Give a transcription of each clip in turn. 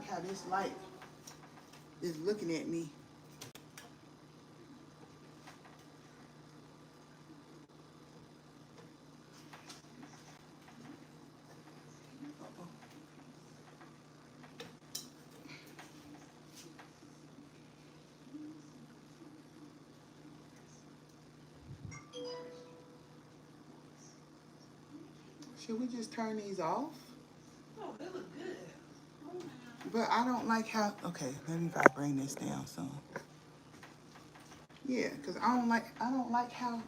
like how this light is looking at me. Should we just turn these off? Oh, they look good. Oh, but I don't like how, okay, maybe if I bring this down some. Yeah, because I don't like how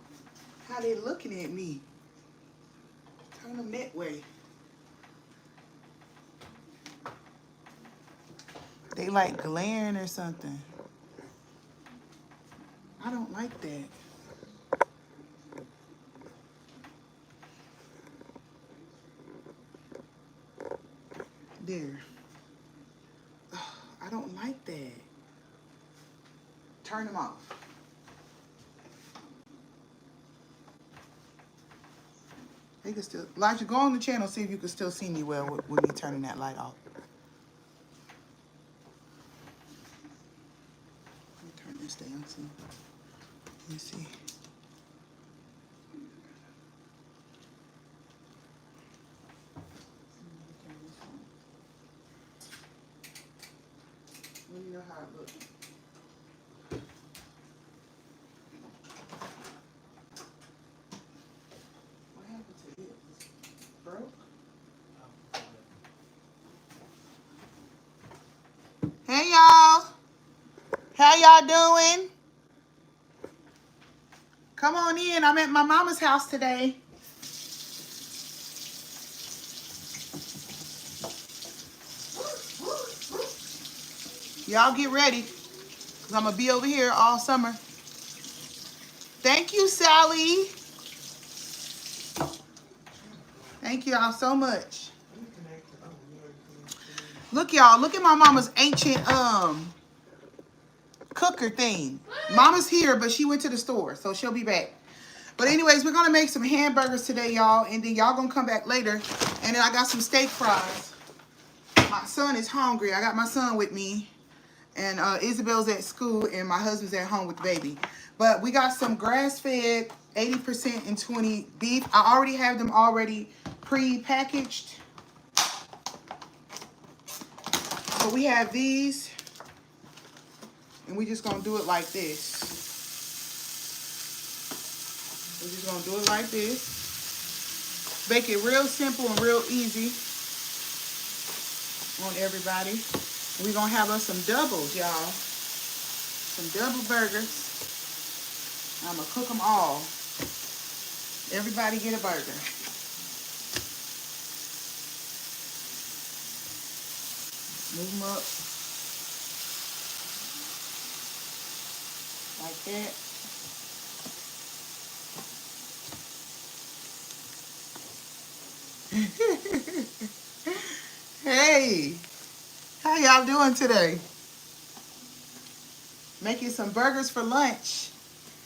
they looking at me. Turn them that way. They like glaring or something. I don't like that. There. Ugh, I don't like that. Turn them off. They can still, Elijah, go on the channel, see if you can still see me well with me turning that light off. Let me turn this down some. Let me see. Let me know how it looks. What happened to it? Broke? Hey y'all. How y'all doing? Come on in. I'm at my mama's house today. Y'all get ready, because I'm going to be over here all summer. Thank you, Sally. Thank y'all so much. Look, y'all. Look at my mama's ancient cooker thing. Mama's here, but she went to the store, so she'll be back. But anyways, we're going to make some hamburgers today, y'all. And then y'all going to come back later. And then I got some steak fries. My son is hungry. I got my son with me. And Isabel's at school, and my husband's at home with the baby. But we got some grass-fed 80% and 20 beef. I already have them already pre-packaged. So we have these. And we just going to do it like this. We're just going to do it like this. Make it real simple and real easy on everybody. We're going to have us some doubles, y'all. Some double burgers. I'm going to cook them all. Everybody get a burger. Move them up. Like that. Hey. How y'all doing today? Making some burgers for lunch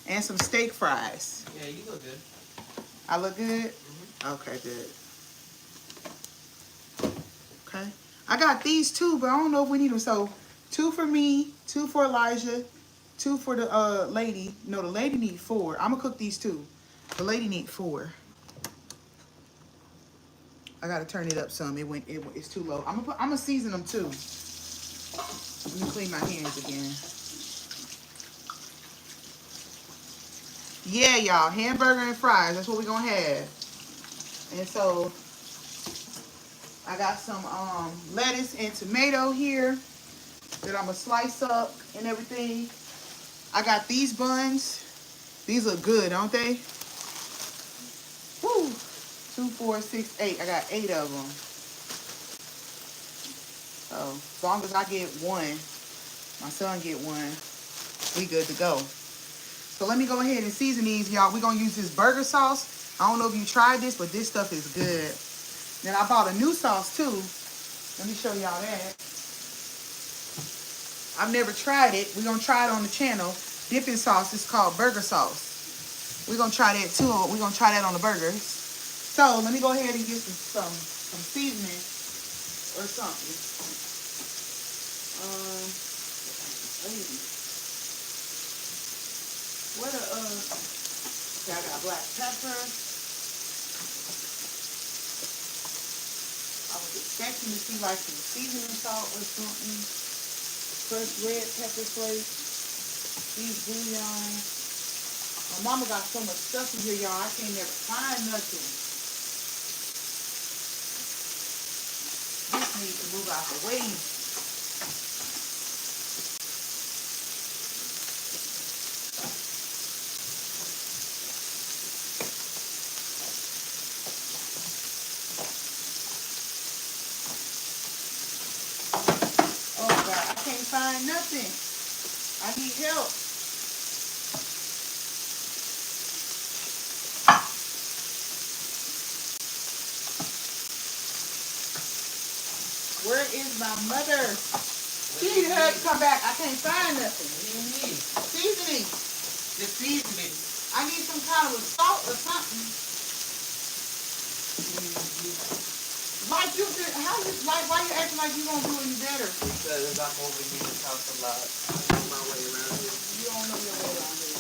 and some steak fries. Yeah, you look good. I look good? Mm-hmm. Okay, good. Okay. I got these two, but I don't know if we need them. So 2 for me, 2 for Elijah, 2 for the lady. No, the lady need 4. I'm gonna cook these 2. The lady need 4. I gotta turn it up some. It's too low. I'm gonna season them too. Let me clean my hands again. Yeah, y'all, hamburger and fries. That's what we're gonna have. And so I got some lettuce and tomato here that I'm gonna slice up and everything. I got these buns. These look good, don't they? Woo! 2, 4, 6, 8. I got 8 of them. So as long as I get 1, my son get 1, we good to go. So let me go ahead and season these, y'all. We're going to use this burger sauce. I don't know if you tried this, but this stuff is good. Then I bought a new sauce, too. Let me show y'all that. I've never tried it. We're going to try it on the channel. Dipping sauce is called burger sauce. We're going to try that, too. We're going to try that on the burgers. So let me go ahead and get some seasoning or something. crust. I was expecting to see like some seasoning salt or something. Crushed red pepper flakes. These bouillon. My mama got so much stuff in here, y'all. I can't never find nothing. This needs to move out the way. Oh God, I can't find nothing. I need help. Where is my mother? She need her to come back. I can't find nothing. What do you need? Seasoning. The seasoning. I need some kind of a salt or something. Like you did, how you like? Why you acting like you gonna do any better? Because I'm over here in this house a lot. I know my way around here. You don't know your way around here.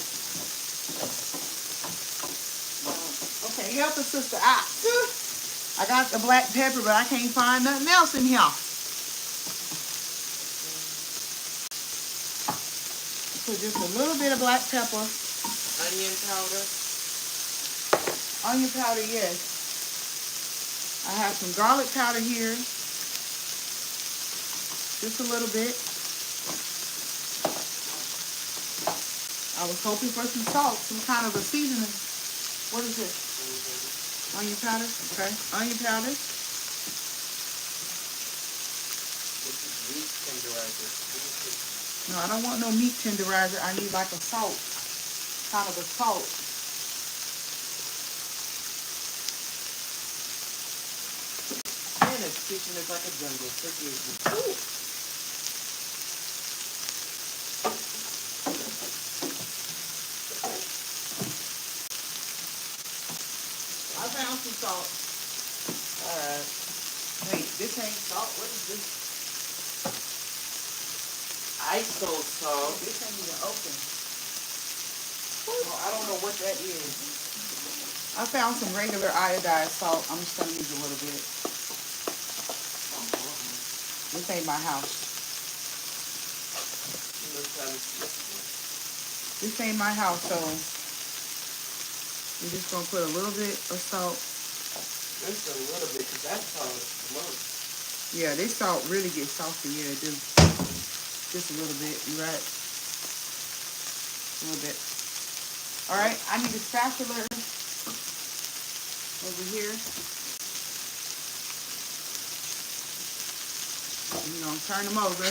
Okay, help a sister out. I got the black pepper, but I can't find nothing else in here. Put just a little bit of black pepper. Onion powder. Onion powder, yes. I have some garlic powder here. Just a little bit. I was hoping for some salt, some kind of a seasoning. What is this? Onion powder, okay. Onion powder. This is meat tenderizer. No, I don't want no meat tenderizer. I need like a salt. Kind of a salt. Man, this kitchen is like a jungle. Forgive me. Ooh. I found some salt. Alright. Wait, this ain't salt. What is this? ISO salt. This ain't even open. Oh, I don't know what that is. I found some regular iodized salt. I'm just gonna use a little bit. This ain't my house. This ain't my house, so we're just gonna put a little bit of salt. Just a little bit, because that salt is the most. Yeah, this salt really gets salty. Yeah, it do. Just a little bit. You right? A little bit. All right. I need a spatula over here. You're gonna turn them over.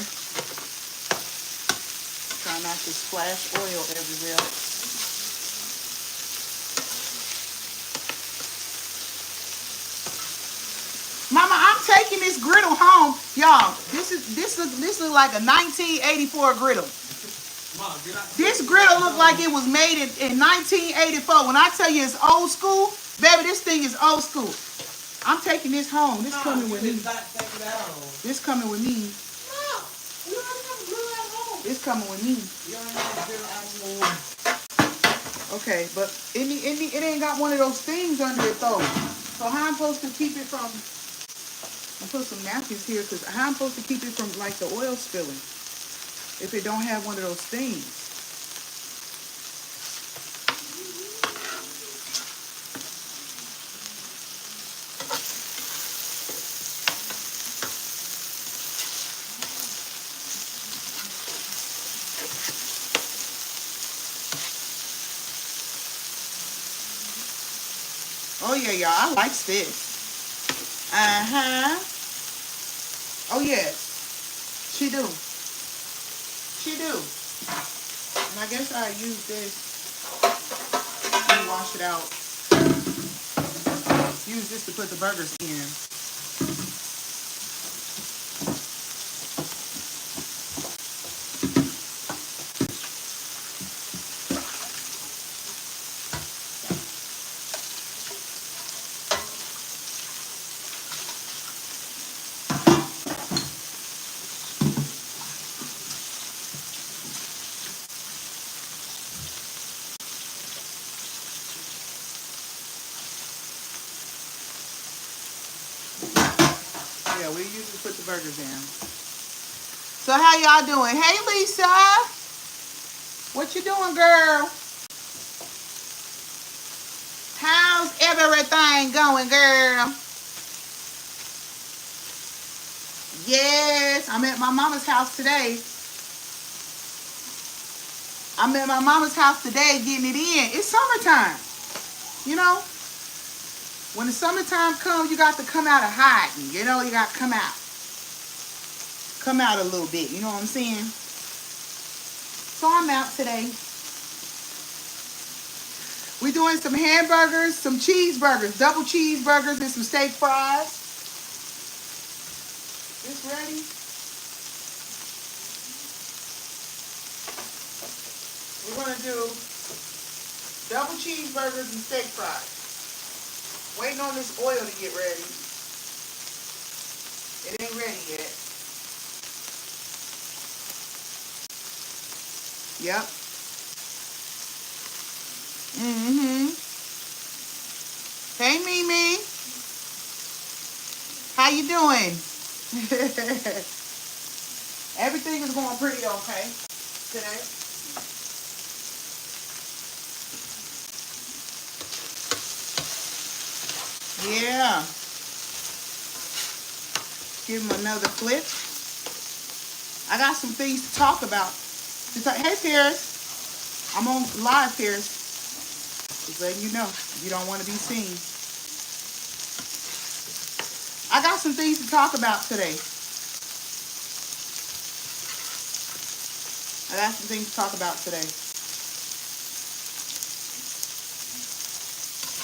Try not to splash oil everywhere. Mama, I'm taking this griddle home, y'all. This look like a 1984 griddle. Mom, This griddle look like it was made in 1984. When I tell you it's old school, baby, this thing is old school. I'm taking this home. This coming with me. This coming with me. No, you don't have a grill at home. This coming with me. You don't have a grill at home. Okay, but it ain't got one of those things under it though. So how I'm supposed to keep it from? I put some napkins here because how I'm supposed to keep it from like the oil spilling if it don't have one of those things? Oh yeah, y'all, I like this. Oh yes, she do. She do. And I guess I use this. Let me wash it out. Use this to put the burgers in. put the burgers down. So how y'all doing? Hey, Lisa. What you doing, girl? How's everything going, girl? Yes, I'm at my mama's house today. I'm at my mama's house today getting it in. It's summertime. You know? When the summertime comes, you got to come out of hiding. You know, you got to come out. Come out a little bit. You know what I'm saying? So I'm out today. We're doing some hamburgers, some cheeseburgers, double cheeseburgers, and some steak fries. This ready? We're going to do double cheeseburgers and steak fries. Waiting on this oil to get ready. It ain't ready yet. Yep. Hey, Mimi. How you doing? Everything is going pretty okay today. Yeah. Give him another flip. I got some things to talk about. Hey, Paris. I'm on live, Paris. Just letting you know. You don't want to be seen. I got some things to talk about today.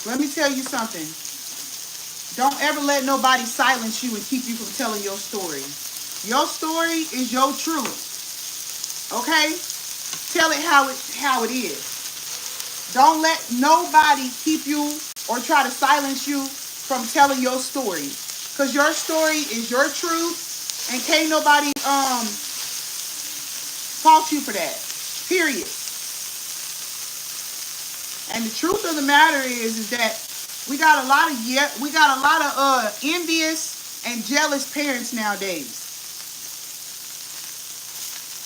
Let me tell you something. Don't ever let nobody silence you and keep you from telling your story. Your story is your truth. Okay? Tell it how it is. Don't let nobody keep you or try to silence you from telling your story. Because your story is your truth and can't nobody fault you for that. Period. And the truth of the matter is that we got a lot of envious and jealous parents nowadays.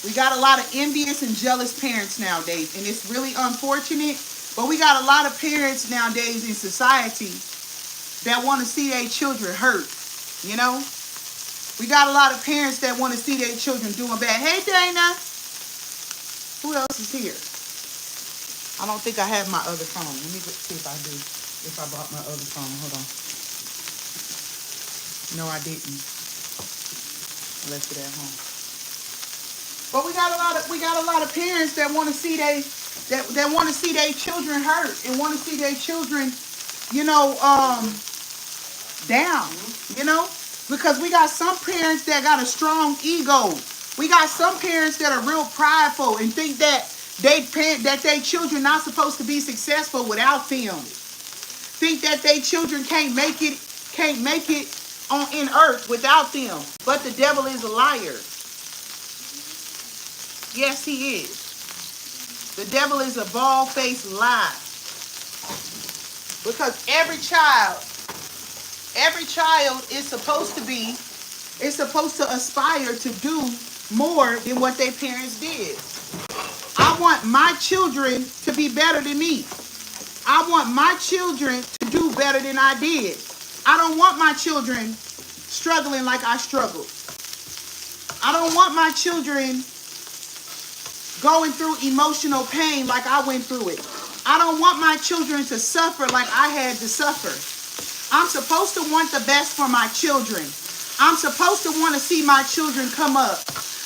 We got a lot of envious and jealous parents nowadays, and it's really unfortunate. But we got a lot of parents nowadays in society that want to see their children hurt. You know, we got a lot of parents that want to see their children doing bad. Hey, Dana. Who else is here? I don't think I have my other phone. Let me see if I do. If I brought my other phone. Hold on. No, I didn't. I left it at home. But we got a lot of parents that want to see their children hurt and want to see their children, you know, down. You know, because we got some parents that got a strong ego. We got some parents that are real prideful and think that their children not supposed to be successful without them. Think that their children can't make it in earth without them. But the devil is a liar. Yes, he is. The devil is a bald-faced lie. Because every child is supposed to aspire to do more than what their parents did. I want my children to be better than me. I want my children to do better than I did. I don't want my children struggling like I struggled. I don't want my children going through emotional pain like I went through it. I don't want my children to suffer like I had to suffer. I'm supposed to want the best for my children. I'm supposed to want to see my children come up.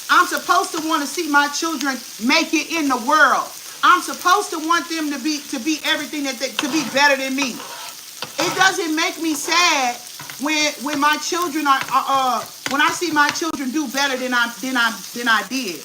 I'm supposed to want to see my children make it in the world. I'm supposed to want them to be everything to be better than me. It doesn't make me sad when my children when I see my children do better than I did.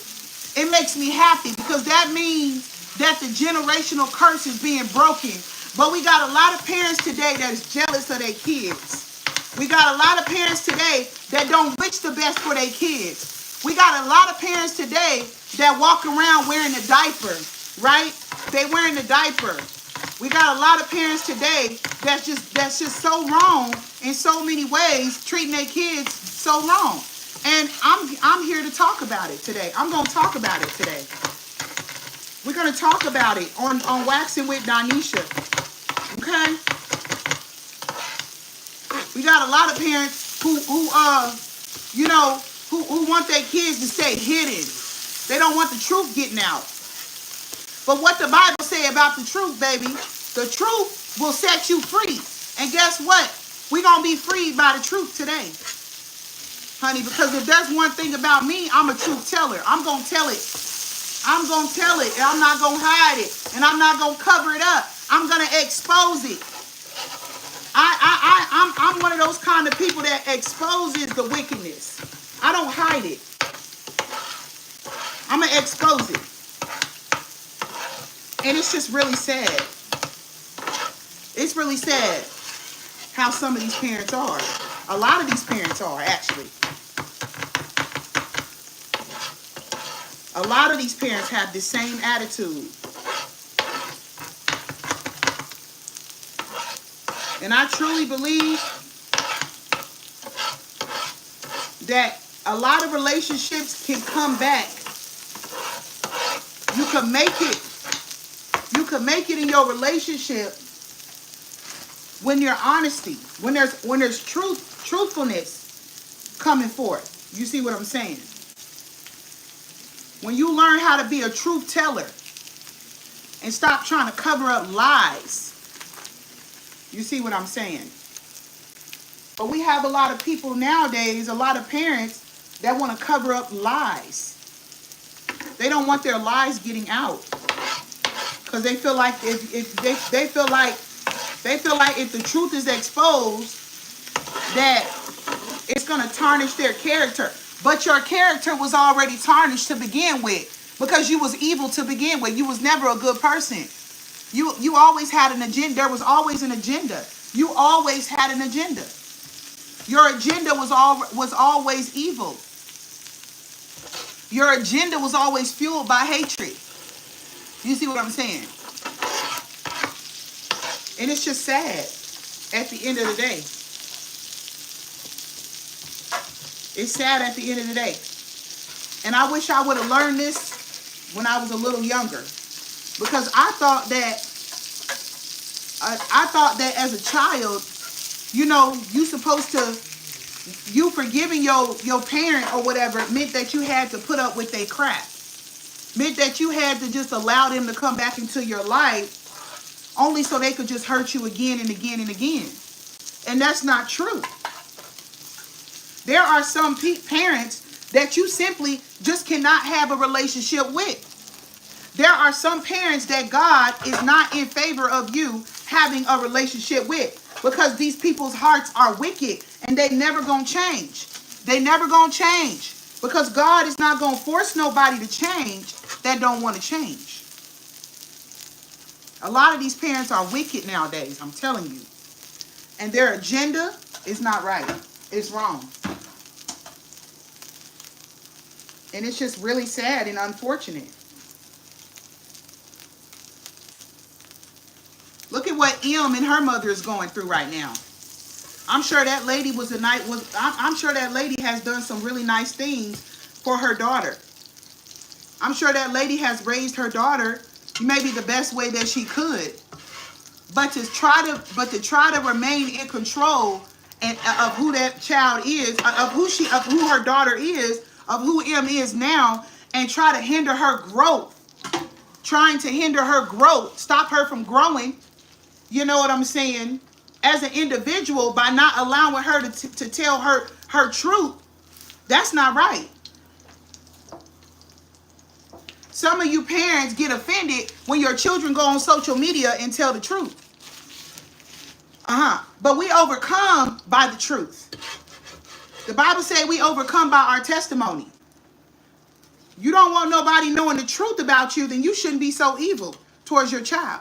It makes me happy because that means that the generational curse is being broken. But we got a lot of parents today that is jealous of their kids. We got a lot of parents today that don't wish the best for their kids. We got a lot of parents today that walk around wearing a diaper, right? They wearing a diaper. We got a lot of parents today that's just so wrong in so many ways, treating their kids so wrong. And I'm here to talk about it today. I'm going to talk about it today. We're going to talk about it on Waxing with Donisha. Okay? We got a lot of parents who want their kids to stay hidden. They don't want the truth getting out. But what the Bible say about the truth, baby, the truth will set you free. And guess what? We're going to be freed by the truth today. Honey, because if there's one thing about me, I'm a truth teller. I'm going to tell it. I'm going to tell it. And I'm not going to hide it. And I'm not going to cover it up. I'm going to expose it. I'm one of those kind of people that exposes the wickedness. I don't hide it. I'm going to expose it. And it's just really sad. It's really sad how some of these parents are. A lot of these parents are, actually. A lot of these parents have the same attitude. And I truly believe that a lot of relationships can come back. You can make it. You can make it in your relationship when you're honesty, when there's truthfulness coming forth. You see what I'm saying? When you learn how to be a truth teller and stop trying to cover up lies. You see what I'm saying? But we have a lot of people nowadays, a lot of parents that want to cover up lies. They don't want their lies getting out. Because they feel like if the truth is exposed, that it's going to tarnish their character. But your character was already tarnished to begin with, because you was evil to begin with. You was never a good person. You always had an agenda. There was always an agenda. You always had an agenda. Your agenda was always evil. Your agenda was always fueled by hatred. You see what I'm saying? And it's just sad at the end of the day. It's sad at the end of the day. And I wish I would have learned this when I was a little younger. Because I thought that as a child, you supposed to, you forgiving your parent or whatever meant that you had to put up with their crap. Meant that you had to just allow them to come back into your life only so they could just hurt you again and again and again. And that's not true. There are some parents that you simply just cannot have a relationship with. There are some parents that God is not in favor of you having a relationship with, because these people's hearts are wicked and they never gonna change. They never gonna change, because God is not gonna force nobody to change that don't want to change. A lot of these parents are wicked nowadays, I'm telling you. And their agenda is not right. It's wrong. And it's just really sad and unfortunate. Look at what M and her mother is going through right now. I'm sure that lady I'm sure that lady has done some really nice things for her daughter. I'm sure that lady has raised her daughter maybe the best way that she could. But to try to remain in control of who that child is, of who her daughter is, of who M is now, and try to hinder her growth. Trying to hinder her growth, stop her from growing. You know what I'm saying? As an individual, by not allowing her to tell her truth, that's not right. Some of you parents get offended when your children go on social media and tell the truth. But we overcome by the truth. The Bible says we overcome by our testimony. You don't want nobody knowing the truth about you, then you shouldn't be so evil towards your child.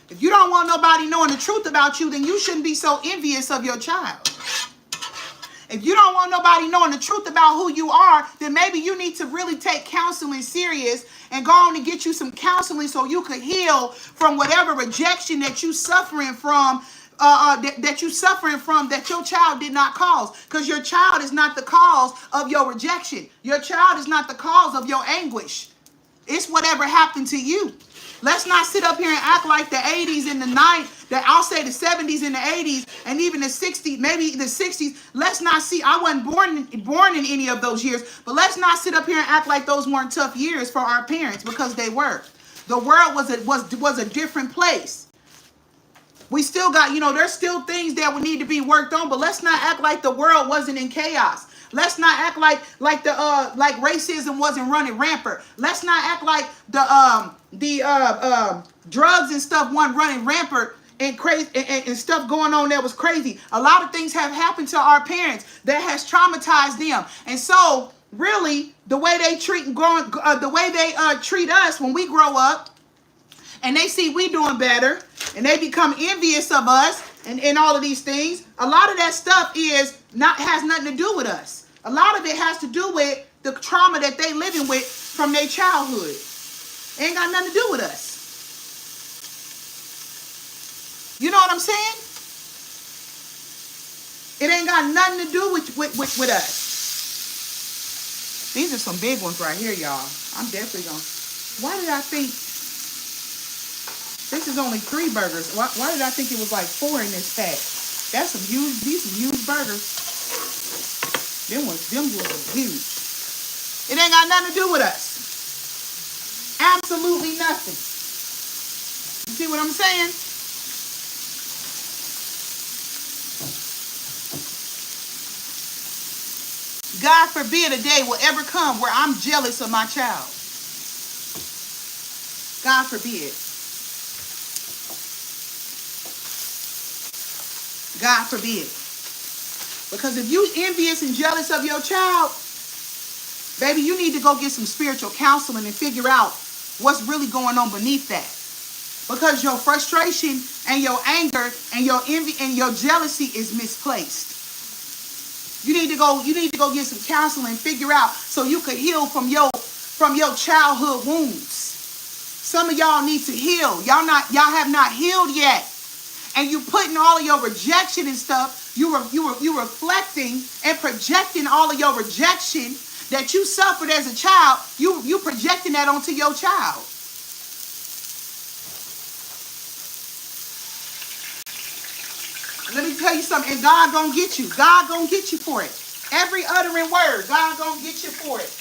If you don't want nobody knowing the truth about you, then you shouldn't be so envious of your child. If you don't want nobody knowing the truth about who you are, then maybe you need to really take counseling serious and go on and get you some counseling so you could heal from whatever rejection that you're suffering from that you suffering from that your child did not cause, because your child is not the cause of your rejection. Your child is not the cause of your anguish. It's whatever happened to you. Let's not sit up here and act like the 80s and the 90s, that I'll say the 70s and the 80s and even the 60s, maybe the 60s. Let's not see, I wasn't born in any of those years, but let's not sit up here and act like those weren't tough years for our parents, because they were. The world was a different place. We still got, there's still things that would need to be worked on, but let's not act like the world wasn't in chaos. Let's not act like racism wasn't running rampant. Let's not act like the drugs and stuff wasn't running rampant and crazy and stuff going on that was crazy. A lot of things have happened to our parents that has traumatized them, and so really the way they treat us when we grow up, and they see we doing better, and they become envious of us, and all of these things. A lot of that stuff has nothing to do with us. A lot of it has to do with the trauma that they living with from their childhood. It ain't got nothing to do with us. You know what I'm saying? It ain't got nothing to do with us. These are some big ones right here, y'all. I'm definitely gonna. Why did I think this is only 3 burgers? Why did I think it was like 4 in this pack? That's some huge. These some huge burgers. Them ones huge. It ain't got nothing to do with us. Absolutely nothing. You see what I'm saying? God forbid a day will ever come where I'm jealous of my child. God forbid. God forbid. Because if you envious and jealous of your child, baby, you need to go get some spiritual counseling and figure out what's really going on beneath that. Because your frustration and your anger and your envy and your jealousy is misplaced. You need to go get some counseling and figure out so you could heal from your childhood wounds. Some of y'all need to heal. Y'all have not healed yet. And you putting all of your rejection and stuff, you reflecting and projecting all of your rejection that you suffered as a child, you projecting that onto your child. Let me tell you something, and God gonna get you. God gonna get you for it. Every uttering word, God gonna get you for it.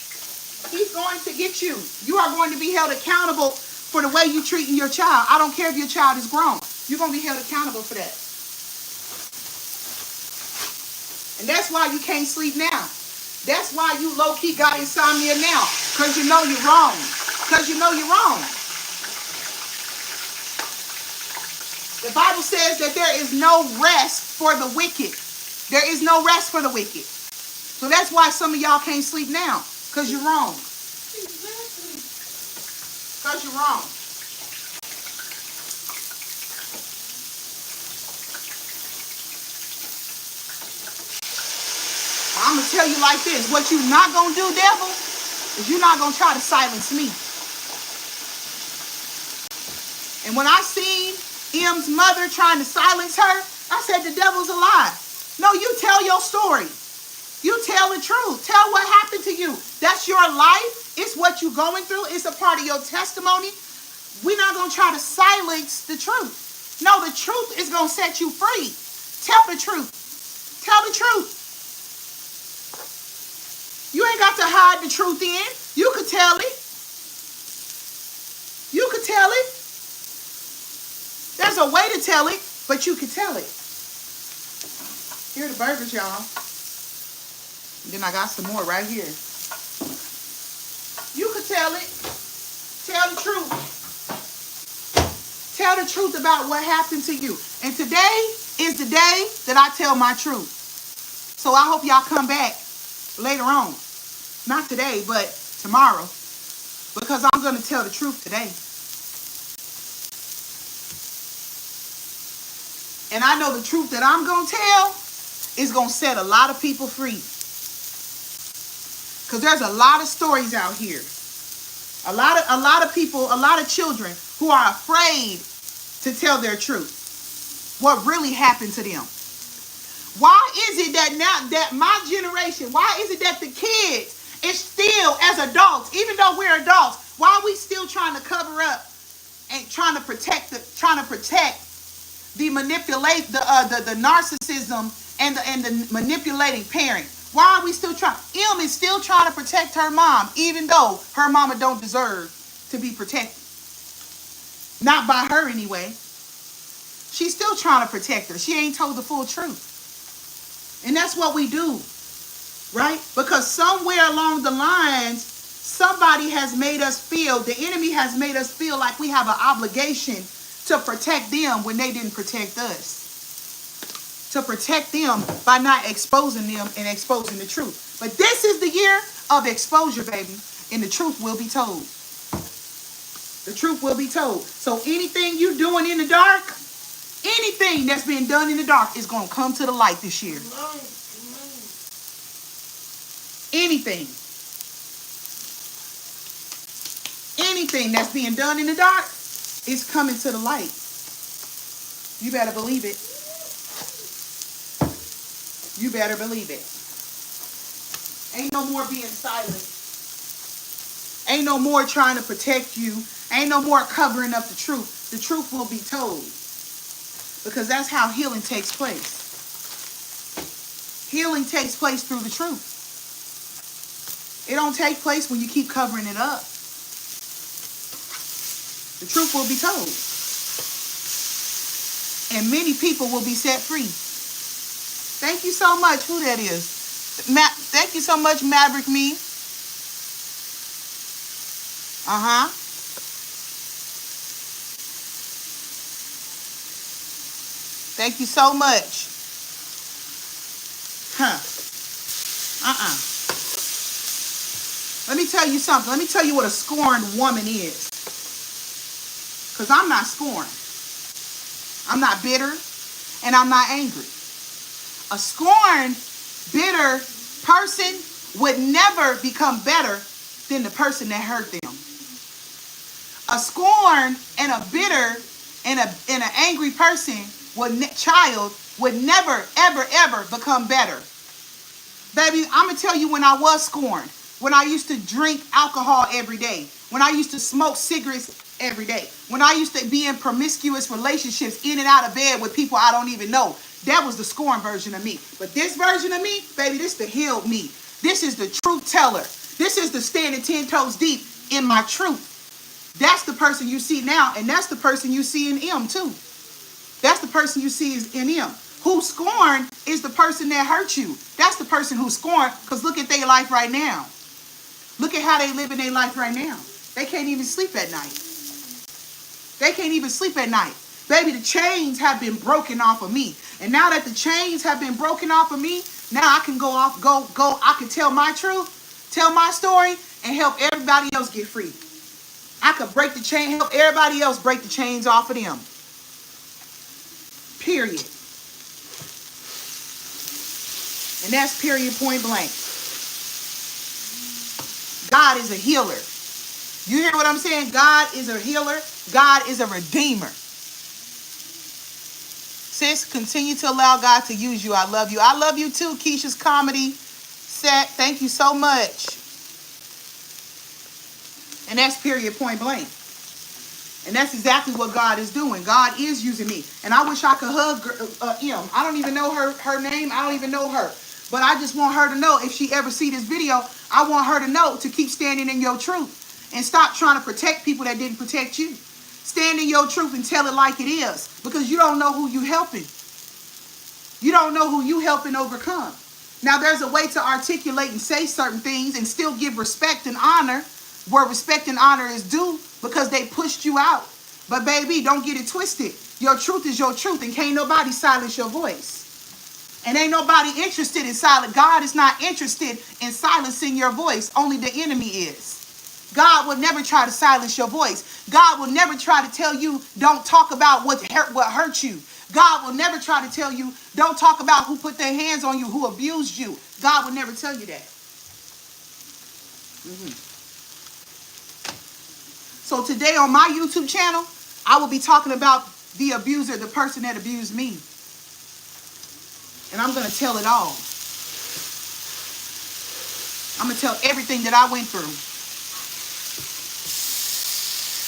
He's going to get you. You are going to be held accountable for the way you treating your child. I don't care if your child is grown. You're going to be held accountable for that. And that's why you can't sleep now. That's why you low-key got insomnia now. Because you know you're wrong. Because you know you're wrong. The Bible says that there is no rest for the wicked. There is no rest for the wicked. So that's why some of y'all can't sleep now. Because you're wrong. Because you're wrong. I'm going to tell you like this. What you're not going to do, devil, is you're not going to try to silence me. And when I seen M's mother trying to silence her, I said the devil's a lie. No, you tell your story. You tell the truth. Tell what happened to you. That's your life. It's what you're going through. It's a part of your testimony. We're not going to try to silence the truth. No, the truth is going to set you free. Tell the truth. Tell the truth. You ain't got to hide the truth in. You could tell it. You could tell it. There's a way to tell it, but you could tell it. Here are the burgers, y'all. Then I got some more right here. You could tell it. Tell the truth. Tell the truth about what happened to you. And today is the day that I tell my truth. So I hope y'all come back later on. Not today, but tomorrow. Because I'm going to tell the truth today. And I know the truth that I'm going to tell is going to set a lot of people free. Because there's a lot of stories out here. A lot of people, a lot of children who are afraid to tell their truth. what really happened to them. Why is it that now that my generation, why is it that the kids is still as adults, even though we're adults, why are we still trying to cover up and trying to protect the the narcissism and the manipulating parent? Why are we still trying? Em is still trying to protect her mom, even though her mama don't deserve to be protected. Not by her anyway. She's still trying to protect her. She ain't told the full truth. And that's what we do, right? Because somewhere along the lines, somebody has made us feel, the enemy has made us feel like we have an obligation to protect them when they didn't protect us. To protect them by not exposing them and exposing the truth. But this is the year of exposure, baby. And the truth will be told. The truth will be told. So anything you doing in the dark, anything that's been done in the dark is going to come to the light this year. Anything. Anything that's being done in the dark is coming to the light. You better believe it. You better believe it. Ain't no more being silent. Ain't no more trying to protect you. Ain't no more covering up the truth. The truth will be told. Because that's how healing takes place. Healing takes place through the truth. It don't take place when you keep covering it up. The truth will be told. And many people will be set free. Thank you so much. Who that is? Thank you so much, Maverick Me. Uh-huh. Thank you so much. Let me tell you something. Let me tell you what a scorned woman is. Because I'm not scorned. I'm not bitter. And I'm not angry. A scorned, bitter person would never become better than the person that hurt them. A scorned and a bitter and an angry person child would never, ever, ever become better. Baby, I'm going to tell you when I was scorned. When I used to drink alcohol every day. When I used to smoke cigarettes every day. When I used to be in promiscuous relationships in and out of bed with people I don't even know. That was the scorned version of me. But this version of me, baby, this is the healed me. This is the truth teller. This is the standing 10 toes deep in my truth. That's the person you see now. And that's the person you see in him too. That's the person you see is in him. Who scorned is the person that hurt you. That's the person who scorned, because look at their life right now. Look at how they live in their life right now. They can't even sleep at night. They can't even sleep at night. Baby, the chains have been broken off of me. And now that the chains have been broken off of me, now I can I can tell my truth, tell my story, and help everybody else get free. I could break the chain, help everybody else break the chains off of them. Period. And that's period, point blank. God is a healer. You hear what I'm saying? God is a healer. God is a redeemer. Sis, continue to allow God to use you. I love you. I love you too, Keisha's comedy set. Thank you so much. And that's period, point blank. And that's exactly what God is doing. God is using me. And I wish I could hug him. I don't even know her name. I don't even know her. But I just want her to know, if she ever see this video, I want her to know to keep standing in your truth. And stop trying to protect people that didn't protect you. Stand in your truth and tell it like it is. Because you don't know who you helping. You don't know who you helping overcome. Now, there's a way to articulate and say certain things and still give respect and honor where respect and honor is due, because they pushed you out. But baby, don't get it twisted. Your truth is your truth, and can't nobody silence your voice. And ain't nobody interested in silence. God is not interested in silencing your voice. Only the enemy is. God will never try to silence your voice. God will never try to tell you don't talk about what hurt you. God will never try to tell you don't talk about who put their hands on you, who abused you. God will never tell you that. So today on my YouTube channel, I will be talking about the abuser, the person that abused me. And I'm going to tell it all. I'm going to tell everything that I went through.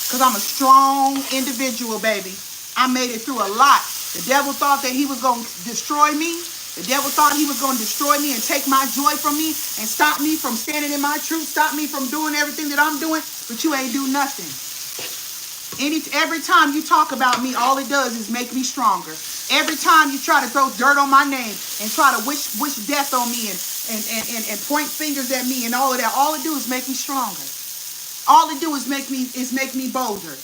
Because I'm a strong individual, baby. I made it through a lot. The devil thought that he was going to destroy me. The devil thought he was going to destroy me and take my joy from me and stop me from standing in my truth, stop me from doing everything that I'm doing. But you ain't do nothing. Every time you talk about me, all it does is make me stronger. Every time you try to throw dirt on my name and try to wish death on me and point fingers at me and all of that, all it do is make me stronger. All it do is make me bolder.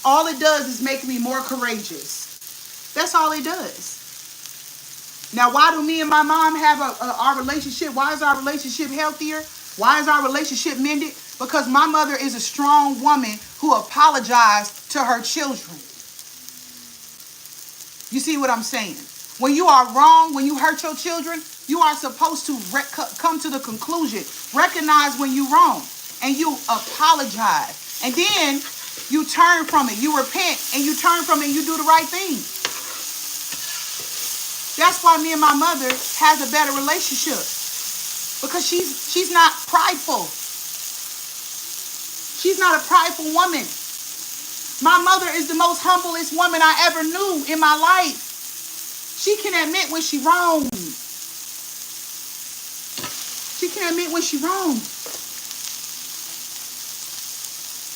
All it does is make me more courageous. That's all it does. Now, why do me and my mom have our relationship? Why is our relationship healthier? Why is our relationship mended? Because my mother is a strong woman who apologized to her children. You see what I'm saying? When you are wrong, when you hurt your children, you are supposed to come to the conclusion, recognize when you're wrong, and you apologize. And then you turn from it. You repent, and you turn from it, and you do the right thing. That's why me and my mother has a better relationship. Because she's not prideful. She's not a prideful woman. My mother is the most humblest woman I ever knew in my life. She can admit when she's wrong. She can admit when she's wrong.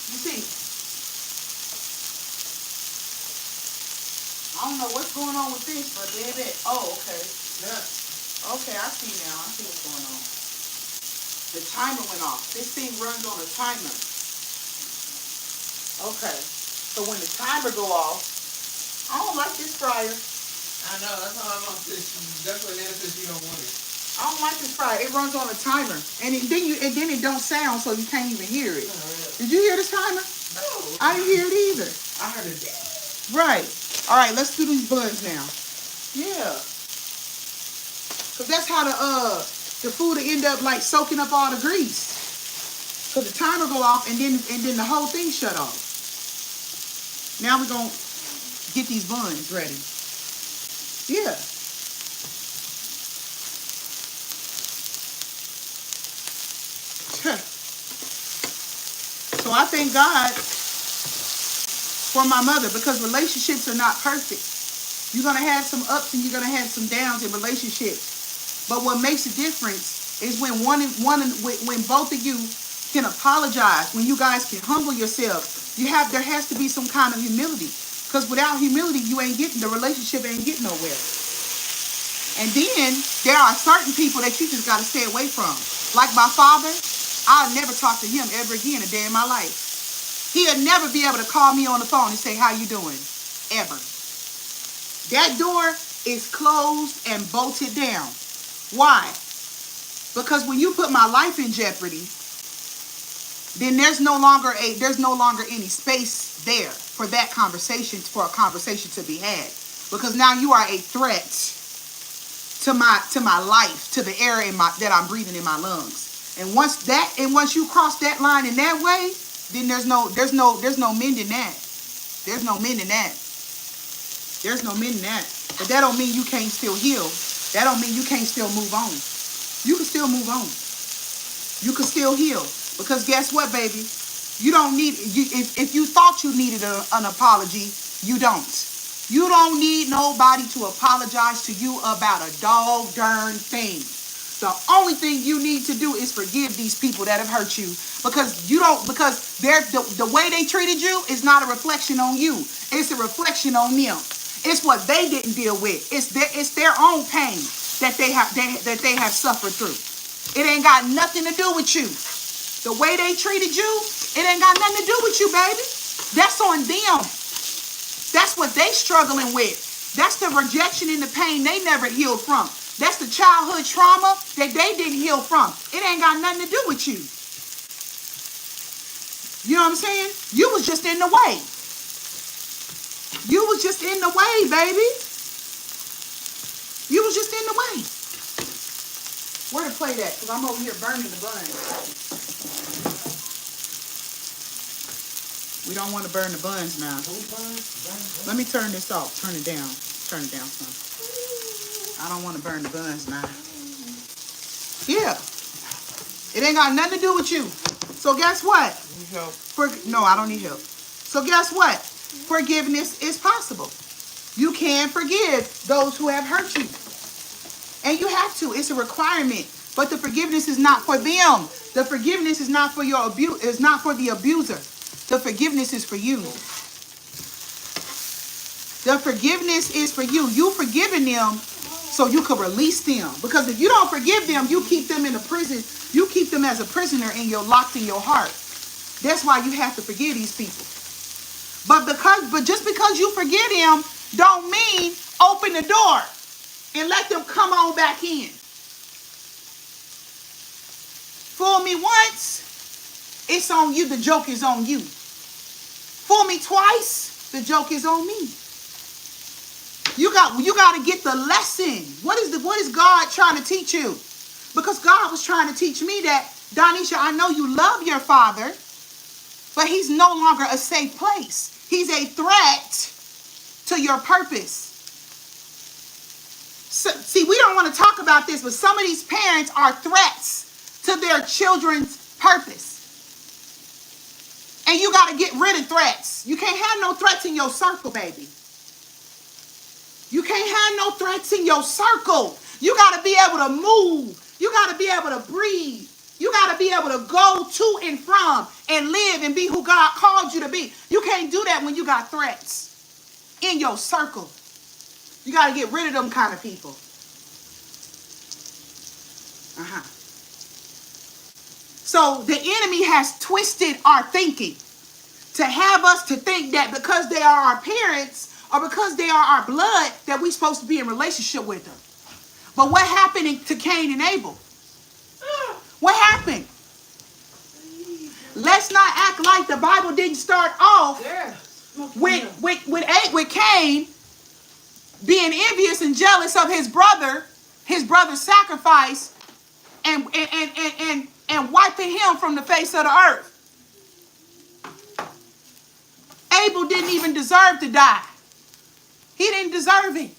You see, I don't know what's going on with this, but baby, oh, okay. Yeah. Okay, I see now. I see what's going on. The timer went off. This thing runs on a timer. Okay. So when the timer go off, I don't like this fryer. I know, that's how I'm on this. That's what Nana says you don't want it. I don't like this fryer. It runs on a timer. And then it don't sound, so you can't even hear it. Did you hear this timer? No. I didn't hear it either. I heard it. Right. All right, let's do these buns now. Yeah. Because that's how the food will end up like soaking up all the grease. So the timer go off and then the whole thing shut off. Now we're going to get these buns ready. Yeah. So I thank God for my mother, because relationships are not perfect. You're going to have some ups and you're going to have some downs in relationships. But what makes a difference is when when both of you can apologize, when you guys can humble yourself. There has to be some kind of humility. Because without humility, the relationship ain't getting nowhere. And then there are certain people that you just got to stay away from. Like my father, I'll never talk to him ever again a day in my life. He'll never be able to call me on the phone and say, how you doing? Ever. That door is closed and bolted down. Why? Because when you put my life in jeopardy, then there's no longer any space there for that conversation, for a conversation to be had. Because now you are a threat to my life, to the air that I'm breathing in my lungs. And once you cross that line in that way, then there's no mending that. There's no mending that. There's no mending that. But that don't mean you can't still heal. That don't mean you can't still move on. You can still move on. You can still heal. Because guess what, baby? You don't need, if you thought you needed an apology, you don't. You don't need nobody to apologize to you about a dog darn thing. The only thing you need to do is forgive these people that have hurt you. Because the way they treated you is not a reflection on you. It's a reflection on them. It's what they didn't deal with. It's their own pain that they have suffered through. It ain't got nothing to do with you. The way they treated you, it ain't got nothing to do with you, baby. That's on them. That's what they struggling with. That's the rejection and the pain they never healed from. That's the childhood trauma that they didn't heal from. It ain't got nothing to do with you. You know what I'm saying? You was just in the way. You was just in the way, baby. You was just in the way. Where to play that? Because I'm over here burning the bun. We don't want to burn the buns now. Let me turn this off. Turn it down. Turn it down some. I don't want to burn the buns now. Yeah. It ain't got nothing to do with you. So guess what? Need help? No, I don't need help. So guess what? Forgiveness is possible. You can forgive those who have hurt you. And you have to. It's a requirement. But the forgiveness is not for them. The forgiveness is not for your abuse. It's not for the abuser. The forgiveness is for you. The forgiveness is for you. You forgiving them so you can release them. Because if you don't forgive them, you keep them in a prison. You keep them as a prisoner and you're locked in your heart. That's why you have to forgive these people. But just because you forgive them, don't mean open the door and let them come on back in. Fool me once, it's on you. The joke is on you. Fool me twice, the joke is on me. You got to get the lesson. What is God trying to teach you? Because God was trying to teach me that, Donisha, I know you love your father, but he's no longer a safe place. He's a threat to your purpose. So, see, we don't want to talk about this, but some of these parents are threats to their children's purpose. And you got to get rid of threats. You can't have no threats in your circle, baby. You can't have no threats in your circle. You got to be able to move. You got to be able to breathe. You got to be able to go to and from and live and be who God called you to be. You can't do that when you got threats in your circle. You got to get rid of them kind of people. So the enemy has twisted our thinking to have us to think that because they are our parents or because they are our blood that we're supposed to be in relationship with them. But what happened to Cain and Abel? What happened? Let's not act like the Bible didn't start off with Cain being envious and jealous of his brother's sacrifice, and wiping him from the face of the earth. Abel didn't even deserve to die. He didn't deserve it.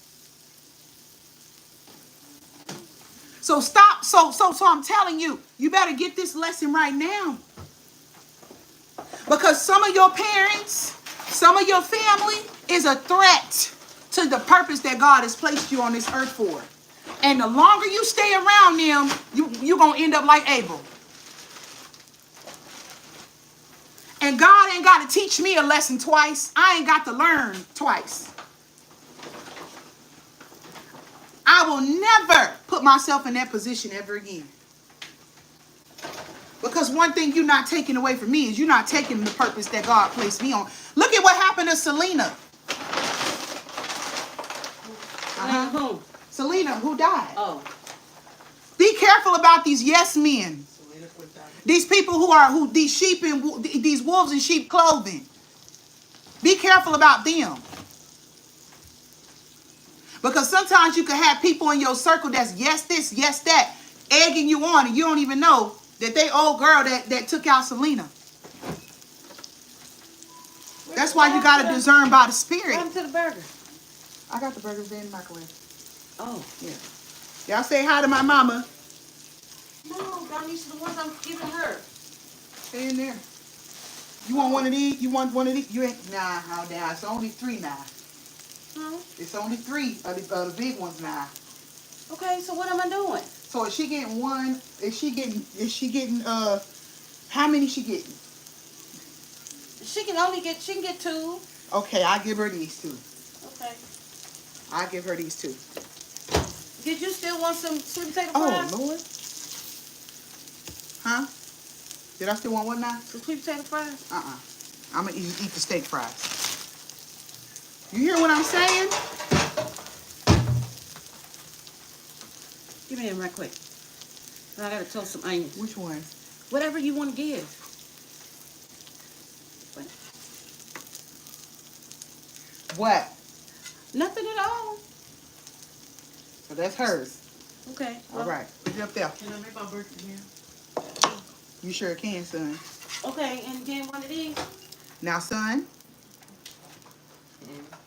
So stop. So I'm telling you, you better get this lesson right now. Because some of your parents, some of your family is a threat to the purpose that God has placed you on this earth for. And the longer you stay around them, you're going to end up like Abel. And God ain't got to teach me a lesson twice. I ain't got to learn twice. I will never put myself in that position ever again. Because one thing you're not taking away from me is you're not taking the purpose that God placed me on. Look at what happened to Selena. Who? Selena, who died. Oh. Be careful about these yes men. These people these sheep and these wolves in sheep clothing. Be careful about them. Because sometimes you can have people in your circle that's yes this, yes that, egging you on, and you don't even know that they old girl that took out Selena. That's why you got to discern by the spirit. What happened to the burger? I got the burgers in the microwave. Oh. Yeah. Y'all say hi to my mama. No, Donisha, the ones I'm giving her. Stay in there. You want one of these? You want one of these? You ain't. Nah, how down? It's only 3 now. Huh? It's only 3 of the big ones now. Okay, so what am I doing? So is she getting one? Is she getting how many she getting? She can get 2. Okay, I'll give her these 2. Okay. I'll give her these 2. Did you still want some sweet potato fries? Oh, Lord. Huh? Did I still want what now? Some sweet potato fries? I'm going to eat the steak fries. You hear what I'm saying? Give me them right quick. I got to toast some onions. Which one? Whatever you want to give. What? Nothing at all. So that's hers. Okay. All right. Put it up there. Can I make my burger here? You sure can, son. Okay, and again, one of these. Now, son,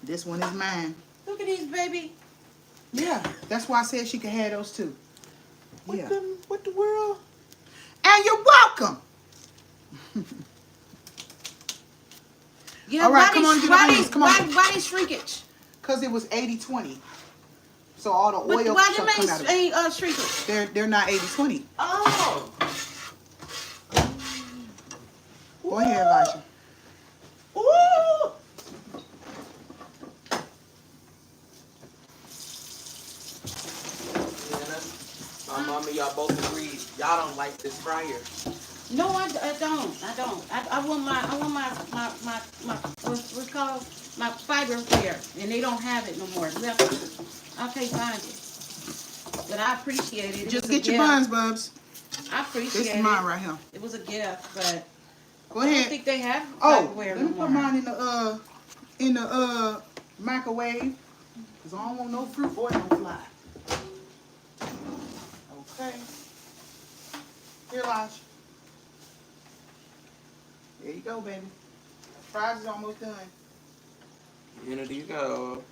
this one is mine. Look at these, baby. Yeah, that's why I said she could have those too. Yeah. What the world? And you're welcome. Yeah, All right, come on, get the onions. Come on. Why they shrinkage? Because it was 80-20. So all the But oil why stuff they come out of it. make shrinkage? They're not 80-20. Oh. Go ahead, Elijah. Ooh. My mom and y'all both agreed. Y'all don't like this fryer. No, I don't. I want my what's called my fiber there, and they don't have it no more. I can't find it, but I appreciate it. Just get your buns, Bubs. I appreciate it. This is mine right here. It was a gift, but Go I ahead. don't think they have Oh, fiberware let no me more. put mine in the microwave, cause I don't want no fruit or no fly. Okay. Here, Elijah. There you go, baby. Fries is almost done. Here you go.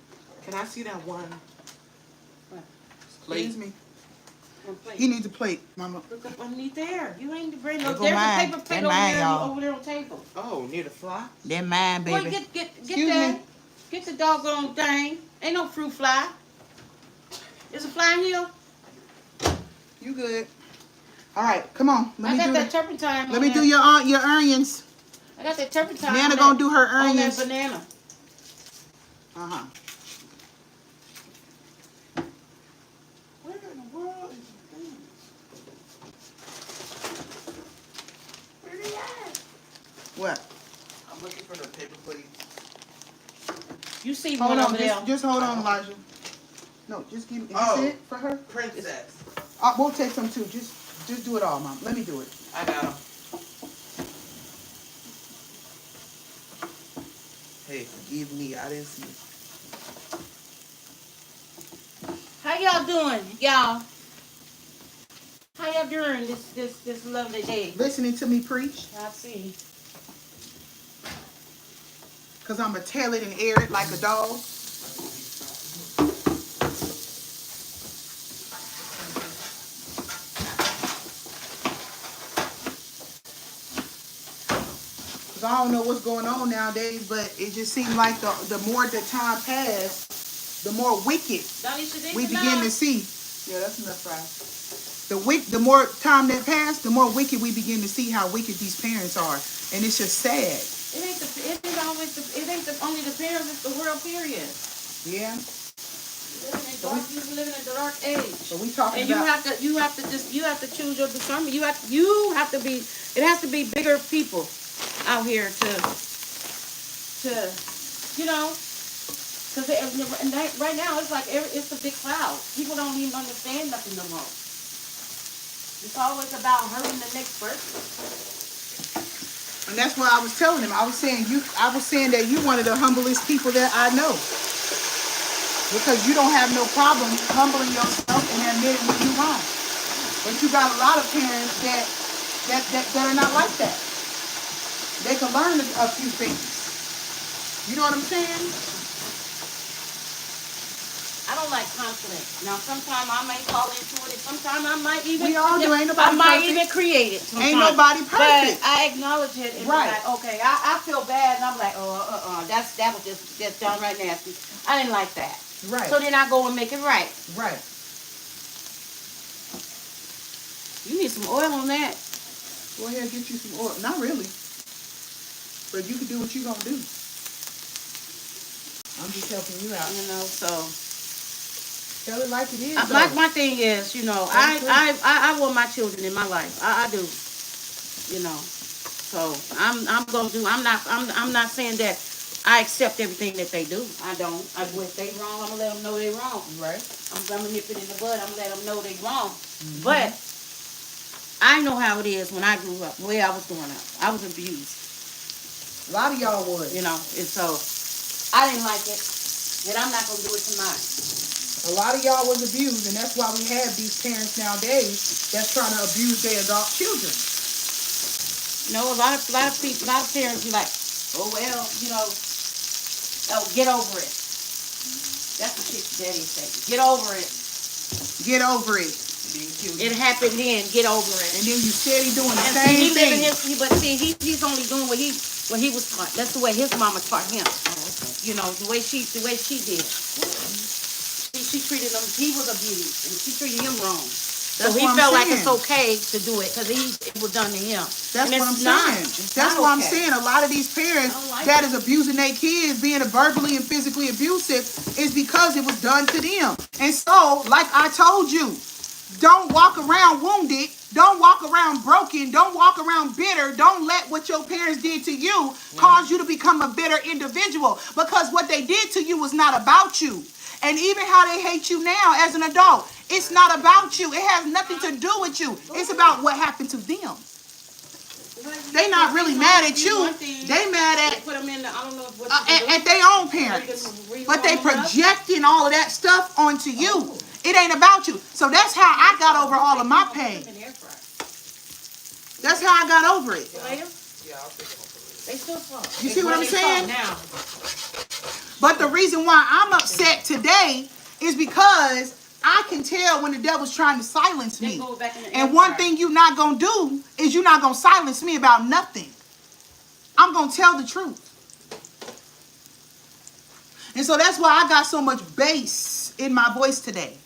Can I see that one? Plate. Excuse me. He needs a plate, Mama. Look up underneath there. You ain't bring no. There go There's mine. a paper plate That over mine, there, y'all. over there on the table. Oh, near the fly? They're mine, baby. Boy, get Excuse that. me. Get the doggone thing. Ain't no fruit fly. Is a fly in here? You good? All right, come on. I got that turpentine. Let me do your onions. I got that turpentine. Nana gonna do her on onions. that banana. Uh-huh. Where in the world is the thing? Where they at? What? I'm looking for the paper plates. You see Hold one on, over there. just hold on, Elijah. No, just give me. Is Oh. this it for her? Princess. We'll take some too. Just do it all, Mom. Let me do it. I got them. Hey, forgive me. I didn't see it. How y'all doing, y'all? How y'all doing this lovely day? Listening to me preach, I see. cause I'ma tell it and air it like a dog. I don't know what's going on nowadays, but it just seems like the more the time passes, the more wicked Donisha, we begin to see. Yeah, that's enough fries. The more time that passed, the more wicked we begin to see how wicked these parents are, and it's just sad. It ain't only the parents, it's the world period. Yeah. You live in a dark age. So we talking and about. you have to choose your discernment. You have to be. It has to be bigger people out here to you know, because right now it's like it's a big cloud. People don't even understand nothing no more. It's always about hurting the next person. And that's what I was telling him. I was saying that you're one of the humblest people that I know. Because you don't have no problem humbling yourself and admitting when you're wrong. But you got a lot of parents that are not like that. They can learn a few things. You know what I'm saying? I don't like conflict. Now, sometimes I may fall into it, and sometimes I might even. We all do. Ain't nobody I might perfect. even create it. Sometimes. Ain't nobody perfect. But I acknowledge it and Right. be like, okay, I feel bad, and I'm like, that was just downright nasty. I didn't like that. Right. So then I go and make it right. Right. You need some oil on that. Go ahead and get you some oil. Not really. But you can do what you're going to do. I'm just helping you out. You know, so. Tell it like it is. My thing is, you know, I want my children in my life. I do. You know. So I'm not saying that I accept everything that they do. I don't. If they wrong, I'm gonna let them know they wrong. Right. I'm gonna nip it in the bud. I'm gonna let them know they wrong. Mm-hmm. But I know how it is when I grew up. The way I was growing up, I was abused. A lot of y'all would. You know, and so I didn't like it, and I'm not gonna do it to mine. A lot of y'all was abused, and that's why we have these parents nowadays that's trying to abuse their adult children. You know, a lot of parents be like, oh well, you know, oh, get over it. That's what shit daddy say. Get over it. Get over it. It happened then. Get over it. And then you steady doing the And same see, thing. he's only doing what he was taught. That's the way his mama taught him. You know, the way she did. She treated him. He was abused, and she treated him wrong. So he felt like it's okay to do it because it was done to him. That's what I'm saying. That's what I'm saying. A lot of these parents that is abusing their kids, being verbally and physically abusive, is because it was done to them. And so, like I told you, don't walk around wounded. Don't walk around broken. Don't walk around bitter. Don't let what your parents did to you cause you to become a bitter individual. Because what they did to you was not about you. And even how they hate you now as an adult, it's not about you. It has nothing to do with you. It's about what happened to them. They not really mad at you. They mad at their own parents. But they projecting all of that stuff onto you. It ain't about you. So that's how I got over all of my pain. That's how I got over it. You see what I'm saying? But the reason why I'm upset today is because I can tell when the devil's trying to silence me. And one thing you're not going to do is you're not going to silence me about nothing. I'm going to tell the truth. And so that's why I got so much bass in my voice today.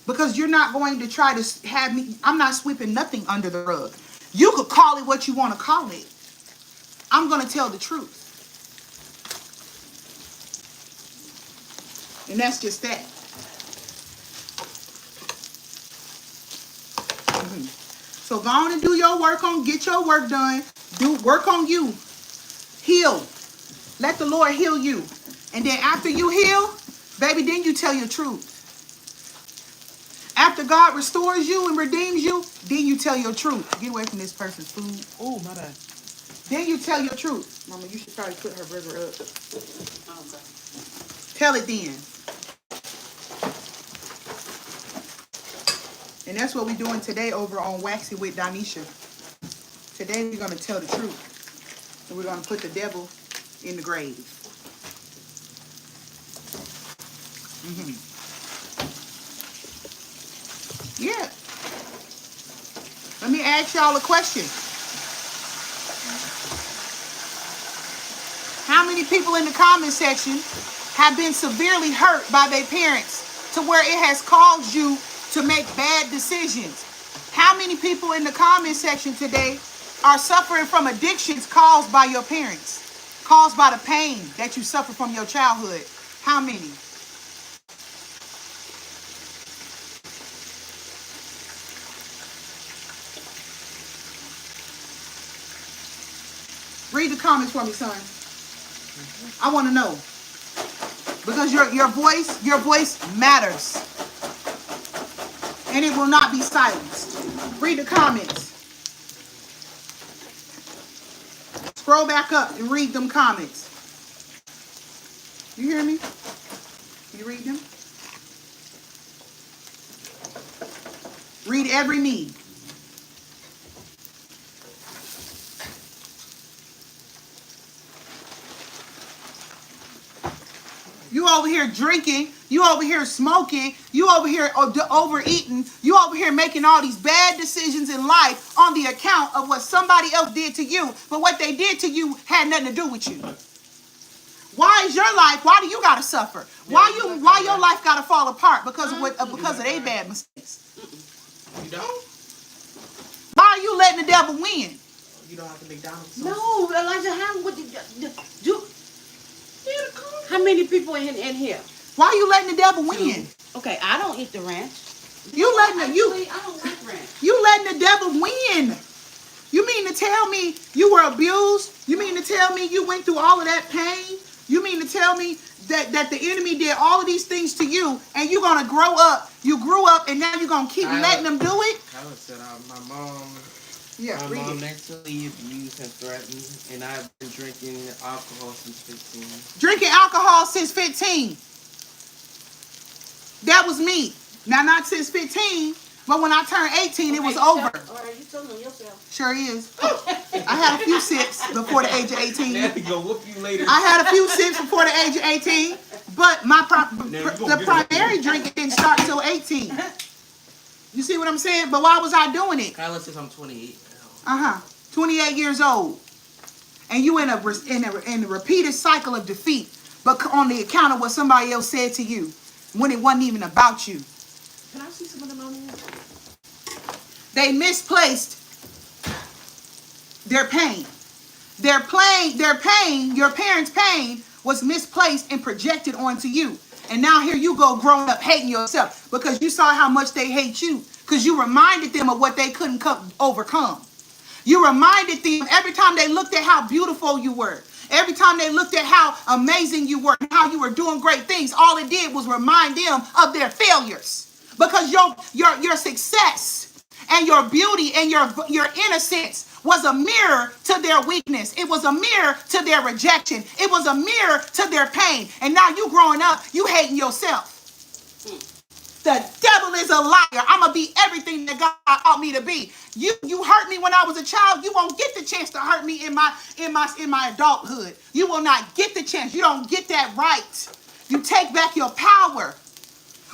Because you're not going to try to have me. I'm not sweeping nothing under the rug. You could call it what you want to call it. I'm going to tell the truth. And that's just that. So go on and do your work get your work done. Do work on you. Heal. Let the Lord heal you. And then after you heal, baby, then you tell your truth. After God restores you and redeems you, then you tell your truth. Get away from this person's food. Oh, my bad. Then you tell your truth. Mama, you should probably put her burger up. Okay. Tell it then. And that's what we're doing today over on Waxing with Donisha. Today we're going to tell the truth. And we're going to put the devil in the grave. Yeah. Let me ask y'all a question. How many people in the comment section have been severely hurt by their parents to where it has caused you to make bad decisions? How many people in the comment section today are suffering from addictions caused by your parents? Caused by the pain that you suffer from your childhood? How many? Read the comments for me, son. I want to know. Because your voice matters. And it will not be silenced. Read the comments. Scroll back up and read them comments. You hear me? You read them? Read every me. You over here drinking, you over here smoking, you over here overeating, you over here making all these bad decisions in life on the account of what somebody else did to you, but what they did to you had nothing to do with you. Why is your life, why do you gotta suffer? Why your life gotta fall apart because of their bad mistakes? You don't? Why are you letting the devil win? You don't have to McDonald's. No, Elijah, how many people in here? Why are you letting the devil win? Okay, I don't eat the ranch. I don't like ranch. You letting the devil win. You mean to tell me you were abused? You mean to tell me you went through all of that pain? You mean to tell me that the enemy did all of these things to you and you're going to grow up? You grew up and now you're going to keep letting them do it? I would say my mom... Yeah, my mom mentally abused and threatened, and I've been drinking alcohol since 15. Drinking alcohol since 15. That was me. Now, not since 15, But when I turned 18, it was over. All right, you telling yourself. Sure is. I had a few sips before the age of 18. Daddy gonna whoop you later. I had a few sips before the age of 18, but the primary drinking didn't start until 18. You see what I'm saying? But why was I doing it? Kyla says I'm 28 now. 28 years old, and you in a repeated cycle of defeat, but on the account of what somebody else said to you, when it wasn't even about you. Can I see some of them on here? They misplaced their pain. Their pain, your parents' pain was misplaced and projected onto you. And now here you go growing up hating yourself because you saw how much they hate you because you reminded them of what they couldn't overcome. You reminded them every time they looked at how beautiful you were. Every time they looked at how amazing you were and how you were doing great things, all it did was remind them of their failures. Because your success and your beauty and your innocence was a mirror to their weakness. It was a mirror to their rejection. It was a mirror to their pain. And now you growing up, you hating yourself. The devil is a liar. I'm going to be everything that God taught me to be. You hurt me when I was a child. You won't get the chance to hurt me in my adulthood. You will not get the chance. You don't get that right. You take back your power.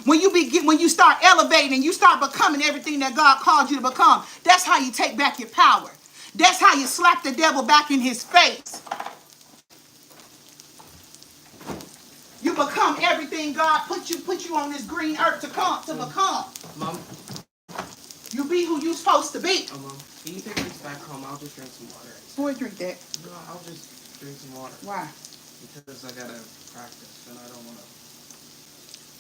When you start elevating and you start becoming everything that God called you to become, that's how you take back your power. That's how you slap the devil back in his face. You become everything God put you on this green earth to become. Mom. You be who you supposed to be. Mom, can you take this back home? I'll just drink some water. Boy, drink that. No, I'll just drink some water. Why? Because I gotta practice and I don't wanna.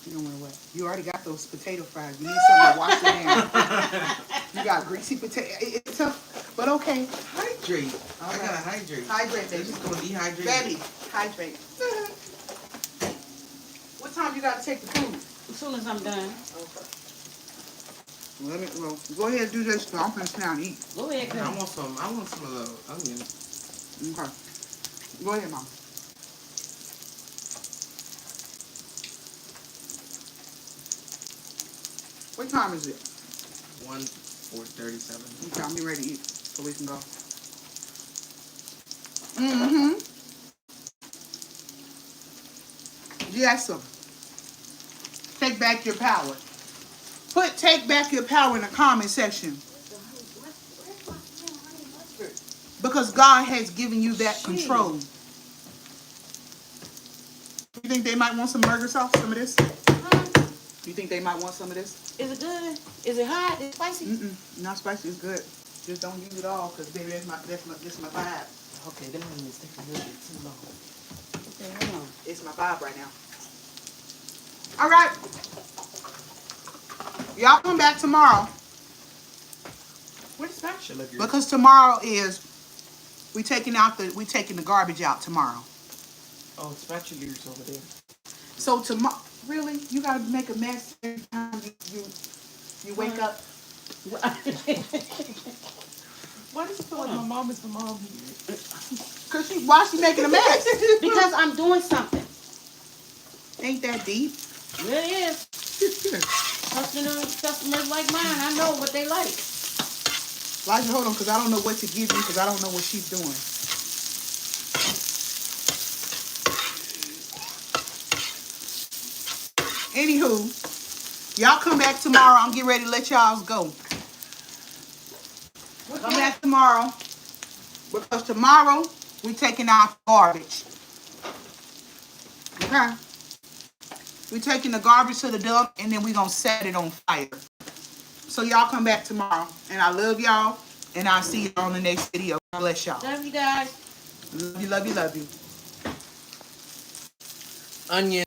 You don't want to what? You already got those potato fries. You need something to wash it down. You got greasy potato. It's tough, but okay. Hydrate. I gotta hydrate. Hydrate, They're baby. just gonna dehydrate. Baby, hydrate. What time you got to take the food? As soon as I'm done. Okay. Well, go ahead and do this. I'm gonna sit down and eat. Go ahead, I want some of the onions. Okay. Go ahead, Mom. What time is it? 1:37. Okay, I'm getting ready to eat so we can go. Yes, sir. Take back your power. Take back your power in the comment section. Because God has given you that control. You think they might want some burger sauce, some of this? You think they might want some of this? Is it good? Is it hot? Is it spicy? Not spicy. It's good. Just don't use it all, because baby, that's my vibe. Okay, them onions take a little bit too long. Okay, hold on. It's my vibe right now. All right. Y'all come back tomorrow. Where's the spatula? Because tomorrow is we taking the garbage out tomorrow. Oh, spatula's over there. So tomorrow, really, you gotta make a mess every time you wake up. Why does it feel like my mom is the mom here? Cause why she making a mess? Because I'm doing something. Ain't that deep? It is. Customers like mine, I know what they like. Elijah, hold on, because I don't know what to give you, because I don't know what she's doing. Anywho, y'all come back tomorrow. I'm getting ready to let y'all go. Come back tomorrow. Because tomorrow, we taking out garbage. Okay? We taking the garbage to the dump, and then we going to set it on fire. So y'all come back tomorrow. And I love y'all. And I'll see you on the next video. God bless y'all. Love you guys. Love you, love you, love you. Onion.